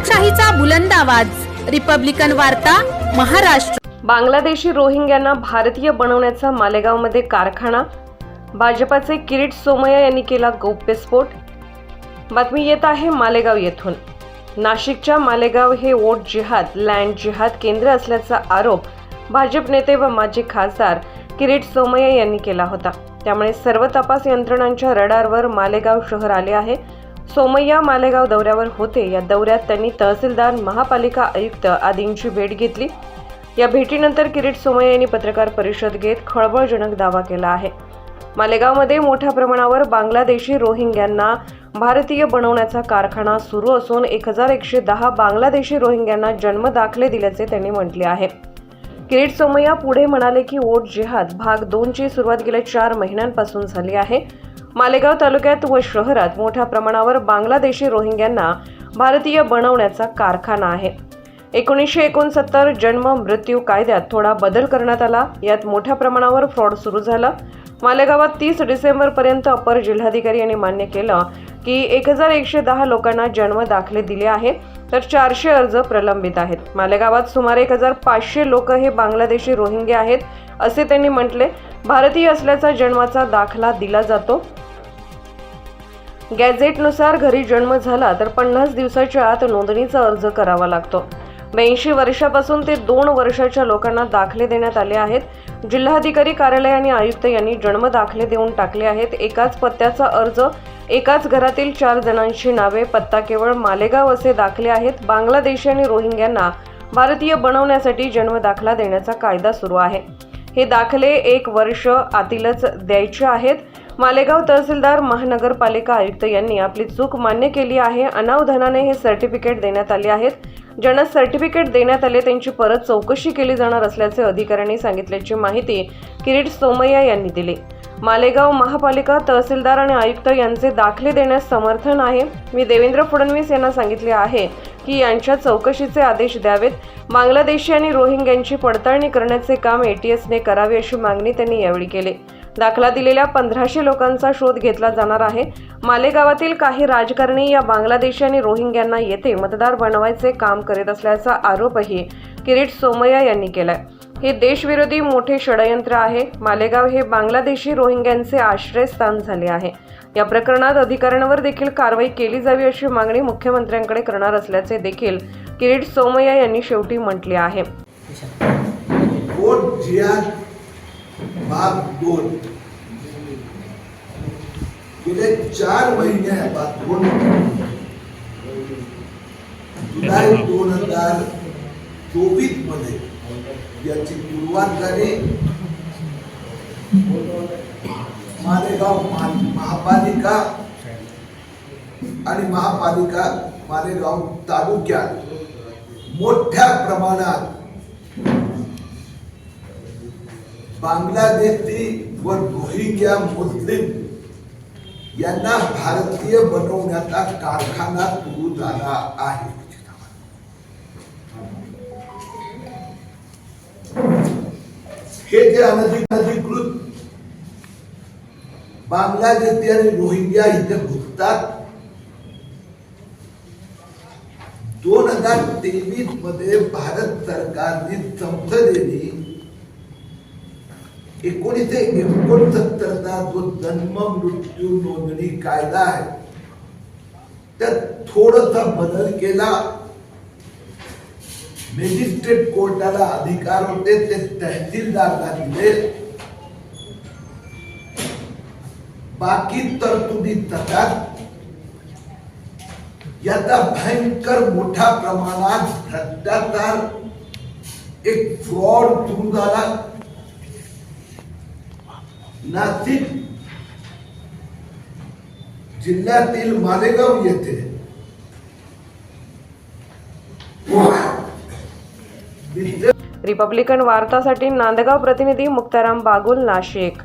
लोकशाहीचा बुलंद आवाज, रिपब्लिकन वार्ता, महाराष्ट्र। बांगलादेशी रोहिंग्यांना भारतीय बनवण्याचा मालेगावमध्ये कारखाना, भाजपाचे किरीट सोमय्या यांनी केला गौप्यस्फोट। बातमी येत आहे मालेगाव येथून। नाशिकच्या मालेगाव हे वोट जिहाद, लँड जिहाद केंद्र असल्याचा आरोप भाजप नेते व माजी खासदार किरीट सोमय्या यांनी केला होता। त्यामुळे सर्व तपास यंत्रणांच्या रडारवर मालेगाव शहर आले आहे। सोमय्या मालेगाव दौऱ्यावर होते। या दौऱ्यात त्यांनी तहसीलदार, महापालिका आयुक्त आदींची भेट घेतली। या भेटीनंतर किरीट सोमय्या यांनी पत्रकार परिषद घेत खळबळजनक दावा केला आहे। मालेगावमध्ये मोठ्या प्रमाणावर बांगलादेशी रोहिंग्यांना भारतीय बनवण्याचा कारखाना सुरू असून 1110 बांगलादेशी रोहिंग्यांना जन्म दाखले दिल्याचे त्यांनी म्हटले आहे। किरीट सोमय्या पुढे म्हणाले की वोट जिहाद भाग 2 ची सुरुवात गेल्या 4 महिन्यांपासून झाली आहे। मालेगाव तालुक्यात व शहरात मोठ्या प्रमाणावर बांगलादेशी रोहिंग्यांना भारतीय बनवण्याचा कारखाना आहे। 1969 जन्म मृत्यू कायद्यात थोडा बदल करण्यात आला। यात मोठ्या प्रमाणावर फ्रॉड सुरू झाला। मालेगावात 30 डिसेंबर पर्यंत अपर जिल्हाधिकारी यांनी मान्य केलं की 1110 लोकांना जन्म दाखले दिले आहे, तर 400 अर्ज प्रलंबित आहेत। मालेगावात सुमारे 1500 लोक हे बांगलादेशी रोहिंगे आहेत असे त्यांनी म्हटले। भारतीय असल्याचा जन्माचा दाखला दिला जातो। गॅझेटनुसार घरी जन्म झाला तर 50 दिवसाच्या आत नोंदणीचा अर्ज करावा लागतो। 82 वर्षापासून ते 2 वर्षाच्या लोकांना दाखले देण्यात आले आहेत। जिल्हाधिकारी कार्यालय आणि आयुक्त यांनी जन्म दाखले देऊन टाकले आहेत। एकाच पत्त्याचा अर्ज, एकाच घरातील 4 जणांची नावे, पत्ता केवळ मालेगाव असे दाखले आहेत। बांगलादेशी आणि रोहिंग्यांना भारतीय बनवण्यासाठी जन्म दाखला देण्याचा कायदा सुरू आहे। हे दाखले 1 वर्ष आतीलच द्यायचे आहेत। मालेगाव तहसीलदार, महानगरपालिका आयुक्त यांनी आपली चूक मान्य केली आहे। अनावधानाने हे सर्टिफिकेट देण्यात आले आहेत। ज्यांना सर्टिफिकेट देण्यात आले त्यांची परत चौकशी केली जाणार असल्याचे अधिकाऱ्यांनी सांगितल्याची माहिती किरीट सोमय्या यांनी दिली। मालेगाव महापालिका, तहसीलदार आणि आयुक्त यांचे दाखले देण्यास समर्थन आहे। मी देवेंद्र फडणवीस यांना सांगितले आहे की यांच्या चौकशीचे आदेश द्यावेत। बांगलादेशी आणि रोहिंग्यांची पडताळणी करण्याचे काम ATSने करावे अशी मागणी त्यांनी यावेळी केली। दाखला दिलेल्या 1500 लोकांचा शोध घेतला जाणार आहे। मालेगावातील काही राजकारणी या बांगलादेशी आणि रोहिंग्यांना येथे मतदार बनवायचे काम करीत असल्याचा आरोपही किरीट सोमय्या यांनी केलाय। हे देशविरोधी मोठे षडयंत्र आहे। मालेगाव हे बांगलादेशी रोहिंग्यांचे आश्रयस्थान झाले आहे। या प्रकरणात अधिकाऱ्यांवर देखील कारवाई केली जावी अशी मागणी मुख्यमंत्र्यांकडे करणार असल्याचे देखील किरीट सोमय्या यांनी शेवटी म्हटले आहे। वोट जिहाद भाग 2 गेले 4 महिन्यापासून जुलै 2024 मध्ये याची सुरुवात झाली। मालेगाव महापालिका आणि महापालिका मालेगाव तालुक्यात मोठ्या प्रमाणात बांगलादेशी व रोहिंग्या मुस्लिम यांना भारतीय बनवण्याचा कारखाना सुरू झाला आहे। हे जे अनधिकृत बांगलादेशी आणि रोहिंग्या इथे घुसतात, 2023 मध्ये भारत सरकारने संसदेने 1969चा जो जन्म मृत्यू नोंदणी कायदा आहे त्यात थोडासा बदल केला। मॅजिस्ट्रेट कोर्टाला अधिकार होते ते तहसीलदारला दिले। बाकी तरतुदी तशाच। याचा भयंकर मोठ्या प्रमाणात भ्रष्टाचार, एक फ्रॉड सुरू झाला। नाशिक जिल्ह्यातील मालेगाव येथे रिपब्लिकन वार्तासाठी नांदगाव प्रतिनिधी मुक्ताराम बागुल, नाशिक।